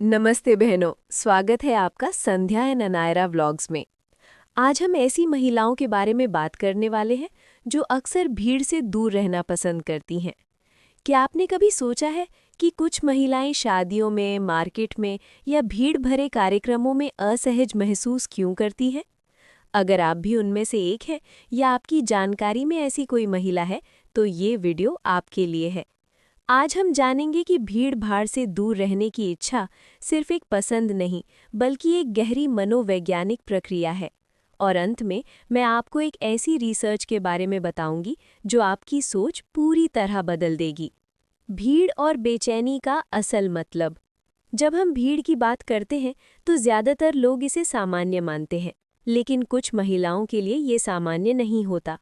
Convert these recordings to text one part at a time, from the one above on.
नमस्ते बहनों, स्वागत है आपका संध्या एंड अनायरा व्लॉग्स में। आज हम ऐसी महिलाओं के बारे में बात करने वाले हैं जो अक्सर भीड़ से दूर रहना पसंद करती हैं। क्या आपने कभी सोचा है कि कुछ महिलाएं शादियों में, मार्केट में या भीड़ भरे कार्यक्रमों में असहज महसूस क्यों करती हैं? अगर आप भी उनमें से एक हैं या आपकी जानकारी में ऐसी कोई महिला है, तो ये वीडियो आपके लिए है। आज हम जानेंगे कि भीड़-भाड़ से दूर रहने की इच्छा सिर्फ एक पसंद नहीं, बल्कि एक गहरी मनोवैज्ञानिक प्रक्रिया है। और अंत में मैं आपको एक ऐसी रिसर्च के बारे में बताऊंगी जो आपकी सोच पूरी तरह बदल देगी। भीड़ और बेचैनी का असल मतलब। जब हम भीड़ की बात करते हैं तो ज़्यादातर लोग इसे सामान्य मानते हैं, लेकिन कुछ महिलाओं के लिए ये सामान्य नहीं होता।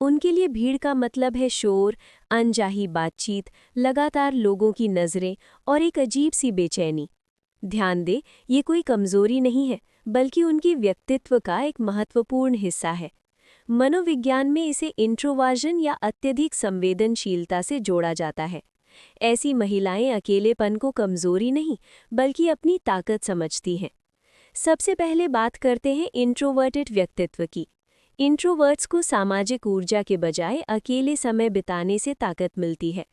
उनके लिए भीड़ का मतलब है शोर, अनचाही बातचीत, लगातार लोगों की नज़रें और एक अजीब सी बेचैनी। ध्यान दें, ये कोई कमज़ोरी नहीं है, बल्कि उनकी व्यक्तित्व का एक महत्वपूर्ण हिस्सा है। मनोविज्ञान में इसे इंट्रोवर्जन या अत्यधिक संवेदनशीलता से जोड़ा जाता है। ऐसी महिलाएं अकेलेपन को कमज़ोरी नहीं, बल्कि अपनी ताकत समझती हैं। सबसे पहले बात करते हैं इंट्रोवर्टेड व्यक्तित्व की। इंट्रोवर्ट्स को सामाजिक ऊर्जा के बजाय अकेले समय बिताने से ताकत मिलती है।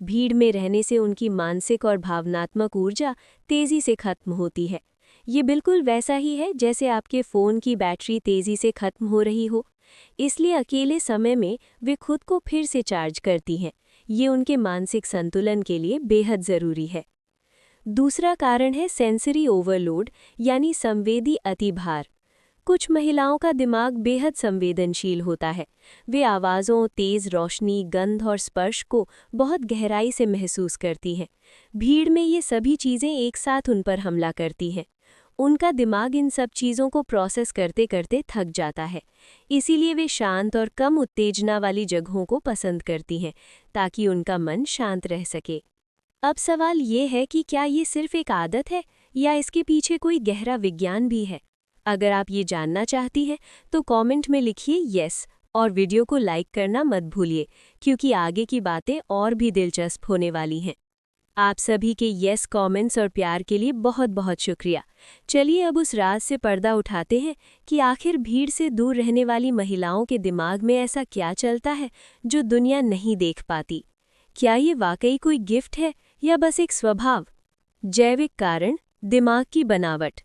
भीड़ में रहने से उनकी मानसिक और भावनात्मक ऊर्जा तेजी से खत्म होती है। ये बिल्कुल वैसा ही है जैसे आपके फ़ोन की बैटरी तेजी से खत्म हो रही हो। इसलिए अकेले समय में वे खुद को फिर से चार्ज करती हैं। ये उनके मानसिक संतुलन के लिए बेहद ज़रूरी है। दूसरा कारण है सेंसरी ओवरलोड, यानी संवेदी अतिभार। कुछ महिलाओं का दिमाग बेहद संवेदनशील होता है। वे आवाज़ों, तेज़ रोशनी, गंध और स्पर्श को बहुत गहराई से महसूस करती हैं। भीड़ में ये सभी चीज़ें एक साथ उन पर हमला करती हैं। उनका दिमाग इन सब चीज़ों को प्रोसेस करते करते थक जाता है। इसीलिए वे शांत और कम उत्तेजना वाली जगहों को पसंद करती हैं, ताकि उनका मन शांत रह सके। अब सवाल ये है कि क्या ये सिर्फ एक आदत है या इसके पीछे कोई गहरा विज्ञान भी है? अगर आप ये जानना चाहती हैं तो कमेंट में लिखिए यस और वीडियो को लाइक करना मत भूलिए, क्योंकि आगे की बातें और भी दिलचस्प होने वाली हैं। आप सभी के यस कमेंट्स और प्यार के लिए बहुत बहुत शुक्रिया। चलिए अब उस राज से पर्दा उठाते हैं कि आखिर भीड़ से दूर रहने वाली महिलाओं के दिमाग में ऐसा क्या चलता है जो दुनिया नहीं देख पाती। क्या ये वाकई कोई गिफ्ट है या बस एक स्वभाव? जैविक कारण, दिमाग की बनावट।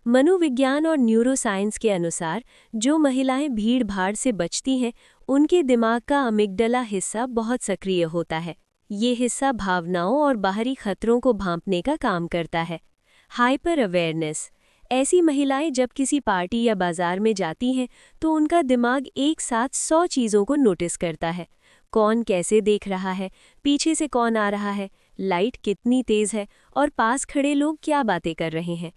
मनोविज्ञान और न्यूरोसाइंस के अनुसार जो महिलाएं भीड़-भाड़ से बचती हैं, उनके दिमाग का अमिगडला हिस्सा बहुत सक्रिय होता है। ये हिस्सा भावनाओं और बाहरी खतरों को भांपने का काम करता है। Hyper awareness. ऐसी महिलाएं जब किसी पार्टी या बाजार में जाती हैं तो उनका दिमाग एक साथ 100 चीज़ों को नोटिस करता है। कौन कैसे देख रहा है, पीछे से कौन आ रहा है, लाइट कितनी तेज़ है और पास खड़े लोग क्या बातें कर रहे हैं।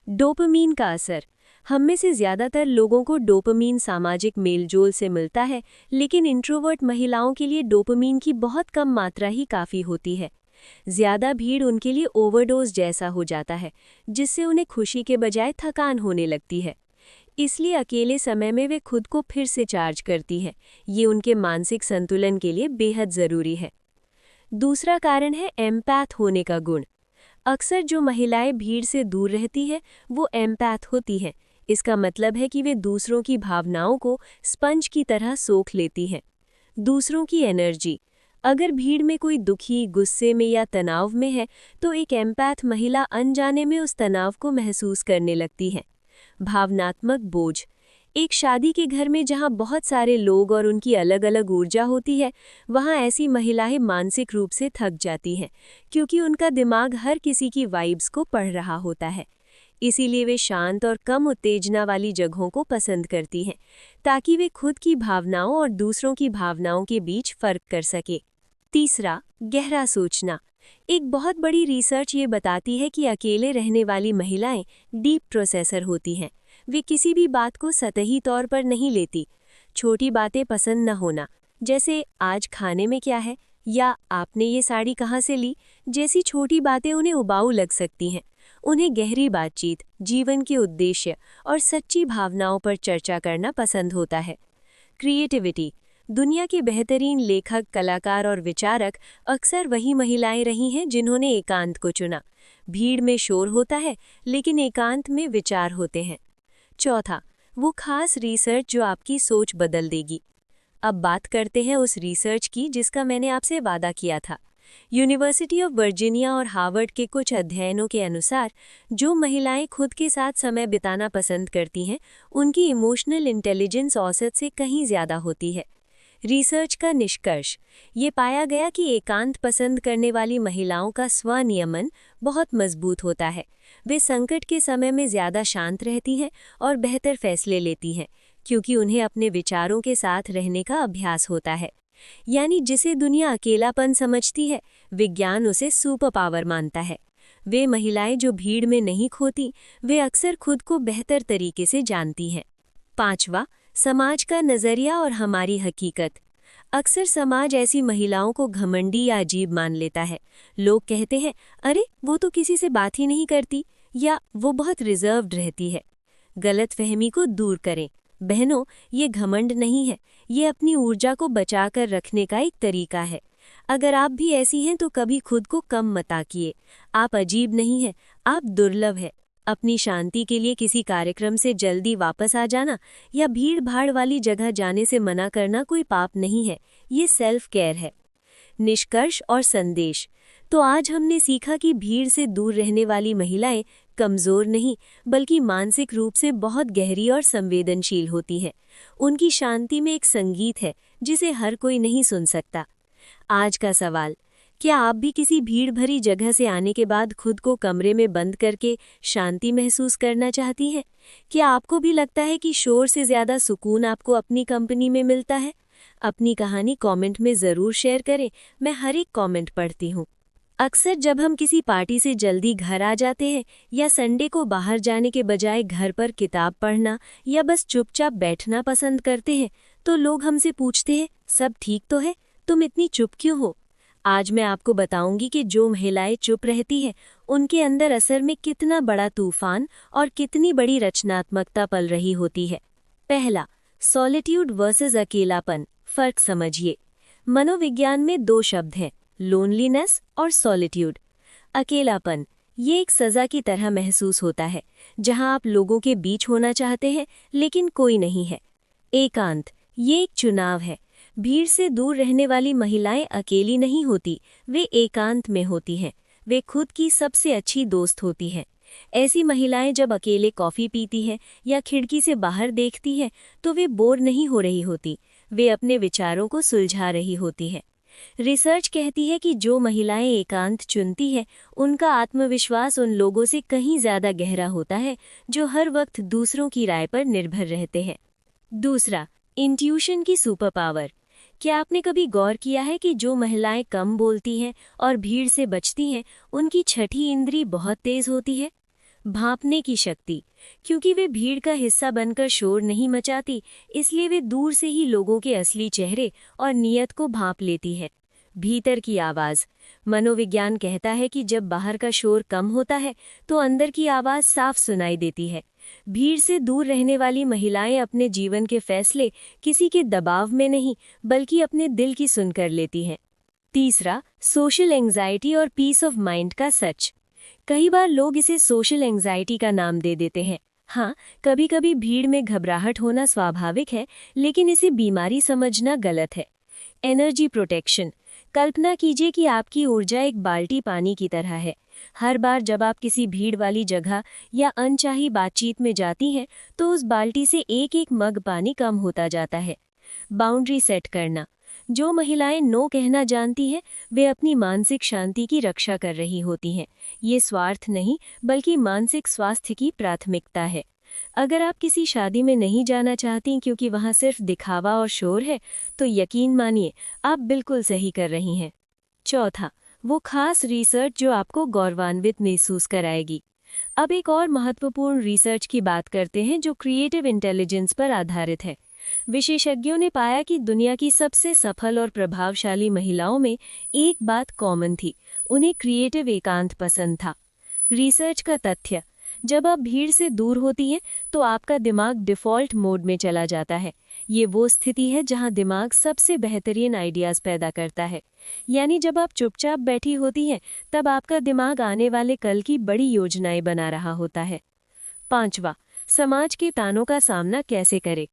डोपामीन का असर। हम में से ज़्यादातर लोगों को डोपामीन सामाजिक मेलजोल से मिलता है, लेकिन इंट्रोवर्ट महिलाओं के लिए डोपामीन की बहुत कम मात्रा ही काफ़ी होती है। ज़्यादा भीड़ उनके लिए ओवरडोज जैसा हो जाता है, जिससे उन्हें खुशी के बजाय थकान होने लगती है। इसलिए अकेले समय में वे खुद को फिर से चार्ज करती हैं। ये उनके मानसिक संतुलन के लिए बेहद ज़रूरी है। दूसरा कारण है एम्पैथ होने का गुण। अक्सर जो महिलाएं भीड़ से दूर रहती हैं, वो एम्पैथ होती हैं। इसका मतलब है कि वे दूसरों की भावनाओं को स्पंज की तरह सोख लेती हैं। दूसरों की एनर्जी। अगर भीड़ में कोई दुखी, गुस्से में या तनाव में है, तो एक एम्पैथ महिला अनजाने में उस तनाव को महसूस करने लगती है। भावनात्मक बोझ। एक शादी के घर में जहां बहुत सारे लोग और उनकी अलग-अलग ऊर्जा होती है, वहां ऐसी महिलाएं मानसिक रूप से थक जाती हैं, क्योंकि उनका दिमाग हर किसी की वाइब्स को पढ़ रहा होता है। इसीलिए वे शांत और कम उत्तेजना वाली जगहों को पसंद करती हैं, ताकि वे खुद की भावनाओं और दूसरों की भावनाओं के बीच फर्क कर सके। तीसरा, गहरा सोचना। एक बहुत बड़ी रिसर्च ये बताती है कि अकेले रहने वाली महिलाएं डीप प्रोसेसर होती हैं। वे किसी भी बात को सतही तौर पर नहीं लेती। छोटी बातें पसंद न होना, जैसे आज खाने में क्या है या आपने ये साड़ी कहाँ से ली, जैसी छोटी बातें उन्हें उबाऊ लग सकती हैं। उन्हें गहरी बातचीत, जीवन के उद्देश्य और सच्ची भावनाओं पर चर्चा करना पसंद होता है। क्रिएटिविटी। दुनिया के बेहतरीन लेखक, कलाकार और विचारक अक्सर वही महिलाएं रही हैं जिन्होंने एकांत को चुना। भीड़ में शोर होता है लेकिन एकांत में विचार होते हैं। चौथा, वो खास रिसर्च जो आपकी सोच बदल देगी। अब बात करते हैं उस रिसर्च की जिसका मैंने आपसे वादा किया था। यूनिवर्सिटी ऑफ वर्जीनिया और हार्वर्ड के कुछ अध्ययनों के अनुसार जो महिलाएं खुद के साथ समय बिताना पसंद करती हैं, उनकी इमोशनल इंटेलिजेंस औसत से कहीं ज़्यादा होती है। रिसर्च का निष्कर्ष ये पाया गया कि एकांत पसंद करने वाली महिलाओं का स्वनियमन बहुत मजबूत होता है। वे संकट के समय में ज़्यादा शांत रहती हैं और बेहतर फैसले लेती हैं, क्योंकि उन्हें अपने विचारों के साथ रहने का अभ्यास होता है। यानी जिसे दुनिया अकेलापन समझती है, विज्ञान उसे सुपर पावर मानता है। वे महिलाएं जो भीड़ में नहीं खोती, वे अक्सर खुद को बेहतर तरीके से जानती हैं। पांचवा, समाज का नज़रिया और हमारी हकीकत। अक्सर समाज ऐसी महिलाओं को घमंडी या अजीब मान लेता है। लोग कहते हैं, अरे वो तो किसी से बात ही नहीं करती, या वो बहुत रिजर्व्ड रहती है। गलतफहमी को दूर करें। बहनों, ये घमंड नहीं है, ये अपनी ऊर्जा को बचाकर रखने का एक तरीका है। अगर आप भी ऐसी हैं तो कभी खुद को कम मत आकिए। आप अजीब नहीं हैं, आप दुर्लभ हैं। अपनी शांति के लिए किसी कार्यक्रम से जल्दी वापस आ जाना या भीड़ भाड़ वाली जगह जाने से मना करना कोई पाप नहीं है, ये सेल्फ केयर है। निष्कर्ष और संदेश। तो आज हमने सीखा कि भीड़ से दूर रहने वाली महिलाएं कमज़ोर नहीं बल्कि मानसिक रूप से बहुत गहरी और संवेदनशील होती हैं। उनकी शांति में एक संगीत है जिसे हर कोई नहीं सुन सकता। आज का सवाल, क्या आप भी किसी भीड़ भरी जगह से आने के बाद खुद को कमरे में बंद करके शांति महसूस करना चाहती हैं? क्या आपको भी लगता है कि शोर से ज़्यादा सुकून आपको अपनी कंपनी में मिलता है? अपनी कहानी कमेंट में ज़रूर शेयर करें, मैं हर एक कमेंट पढ़ती हूँ। अक्सर जब हम किसी पार्टी से जल्दी घर आ जाते हैं या संडे को बाहर जाने के बजाय घर पर किताब पढ़ना या बस चुपचाप बैठना पसंद करते हैं, तो लोग हमसे पूछते हैं, सब ठीक तो है, तुम इतनी चुप क्यों हो? आज मैं आपको बताऊंगी कि जो महिलाएं चुप रहती हैं, उनके अंदर असल में कितना बड़ा तूफान और कितनी बड़ी रचनात्मकता पल रही होती है। पहला, सॉलिट्यूड वर्सेस अकेलापन। फर्क समझिए। मनोविज्ञान में दो शब्द हैं, लोनलीनेस और सॉलिट्यूड। अकेलापन ये एक सज़ा की तरह महसूस होता है, जहां आप लोगों के बीच होना चाहते हैं लेकिन कोई नहीं है। एकांत ये एक चुनाव है। भीड़ से दूर रहने वाली महिलाएं अकेली नहीं होती, वे एकांत में होती हैं। वे खुद की सबसे अच्छी दोस्त होती हैं। ऐसी महिलाएं जब अकेले कॉफ़ी पीती हैं या खिड़की से बाहर देखती हैं, तो वे बोर नहीं हो रही होती, वे अपने विचारों को सुलझा रही होती हैं। रिसर्च कहती है कि जो महिलाएं एकांत चुनती हैं, उनका आत्मविश्वास उन लोगों से कहीं ज़्यादा गहरा होता है जो हर वक्त दूसरों की राय पर निर्भर रहते हैं। दूसरा, इंट्यूशन की सुपर पावर। क्या आपने कभी गौर किया है कि जो महिलाएं कम बोलती हैं और भीड़ से बचती हैं, उनकी छठी इंद्री बहुत तेज होती है? भांपने की शक्ति। क्योंकि वे भीड़ का हिस्सा बनकर शोर नहीं मचाती, इसलिए वे दूर से ही लोगों के असली चेहरे और नीयत को भांप लेती है। भीतर की आवाज़। मनोविज्ञान कहता है कि जब बाहर का शोर कम होता है तो अंदर की आवाज़ साफ सुनाई देती है। भीड़ से दूर रहने वाली महिलाएं अपने जीवन के फैसले किसी के दबाव में नहीं बल्कि अपने दिल की सुनकर लेती हैं। तीसरा, सोशल एंग्जाइटी और पीस ऑफ माइंड का सच। कई बार लोग इसे सोशल एंग्जाइटी का नाम दे देते हैं। हाँ, कभी कभी भीड़ में घबराहट होना स्वाभाविक है, लेकिन इसे बीमारी समझना गलत है। Energy protection. कल्पना कीजिए कि आपकी ऊर्जा एक बाल्टी पानी की तरह है। हर बार जब आप किसी भीड़ वाली जगह या अनचाही बातचीत में जाती हैं, तो उस बाल्टी से एक एक मग पानी कम होता जाता है। बाउंड्री सेट करना। जो महिलाएं नो कहना जानती हैं, वे अपनी मानसिक शांति की रक्षा कर रही होती हैं। ये स्वार्थ नहीं बल्कि मानसिक स्वास्थ्य की प्राथमिकता है। अगर आप किसी शादी में नहीं जाना चाहती क्योंकि वहाँ सिर्फ दिखावा और शोर है, तो यकीन मानिए आप बिल्कुल सही कर रही हैं। चौथा, वो खास रिसर्च जो आपको गौरवान्वित महसूस कराएगी। अब एक और महत्वपूर्ण रिसर्च की बात करते हैं जो क्रिएटिव इंटेलिजेंस पर आधारित है। विशेषज्ञों ने पाया कि दुनिया की सबसे सफल और प्रभावशाली महिलाओं में एक बात कॉमन थी, उन्हें क्रिएटिव एकांत पसंद था। रिसर्च का तथ्य, जब आप भीड़ से दूर होती हैं तो आपका दिमाग डिफ़ॉल्ट मोड में चला जाता है, ये वो स्थिति है जहां दिमाग सबसे बेहतरीन आइडियाज पैदा करता है। यानी जब आप चुपचाप बैठी होती हैं, तब आपका दिमाग आने वाले कल की बड़ी योजनाएं बना रहा होता है। 5वां, समाज के तानों का सामना कैसे करें।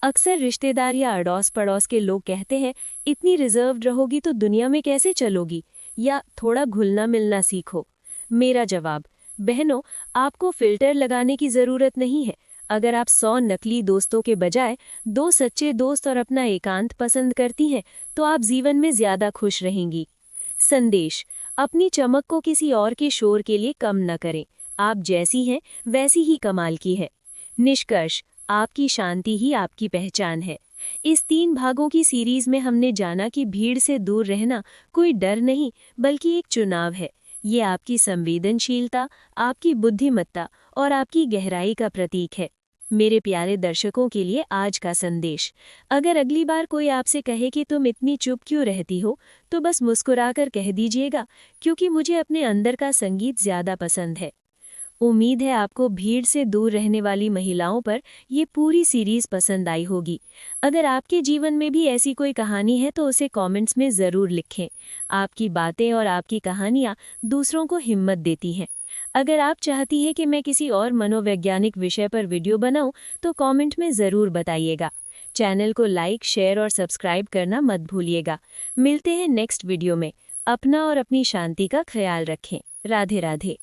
अक्सर रिश्तेदार या अड़ोस पड़ोस के लोग कहते हैं, इतनी रिजर्व्ड रहोगी तो दुनिया में कैसे चलोगी, या थोड़ा घुलना मिलना सीखो। मेरा जवाब, बहनों, आपको फिल्टर लगाने की जरूरत नहीं है। अगर आप 100 नकली दोस्तों के बजाय 2 सच्चे दोस्त और अपना एकांत पसंद करती हैं, तो आप जीवन में ज्यादा खुश रहेंगी। संदेश, अपनी चमक को किसी और के शोर के लिए कम न करें। आप जैसी हैं वैसी ही कमाल की है। निष्कर्ष, आपकी शांति ही आपकी पहचान है। इस 3 भागों की सीरीज में हमने जाना कि भीड़ से दूर रहना कोई डर नहीं, बल्कि एक चुनाव है। ये आपकी संवेदनशीलता, आपकी बुद्धिमत्ता और आपकी गहराई का प्रतीक है। मेरे प्यारे दर्शकों के लिए आज का संदेश, अगर अगली बार कोई आपसे कहे कि तुम इतनी चुप क्यों रहती हो, तो बस मुस्कुराकर कह दीजिएगा, क्योंकि मुझे अपने अंदर का संगीत ज्यादा पसंद है। उम्मीद है आपको भीड़ से दूर रहने वाली महिलाओं पर ये पूरी सीरीज पसंद आई होगी। अगर आपके जीवन में भी ऐसी कोई कहानी है तो उसे कमेंट्स में ज़रूर लिखें। आपकी बातें और आपकी कहानियाँ दूसरों को हिम्मत देती हैं। अगर आप चाहती हैं कि मैं किसी और मनोवैज्ञानिक विषय पर वीडियो बनाऊं, तो कमेंट में ज़रूर बताइएगा। चैनल को लाइक, शेयर और सब्सक्राइब करना मत भूलिएगा। मिलते हैं नेक्स्ट वीडियो में। अपना और अपनी शांति का ख्याल रखें। राधे राधे।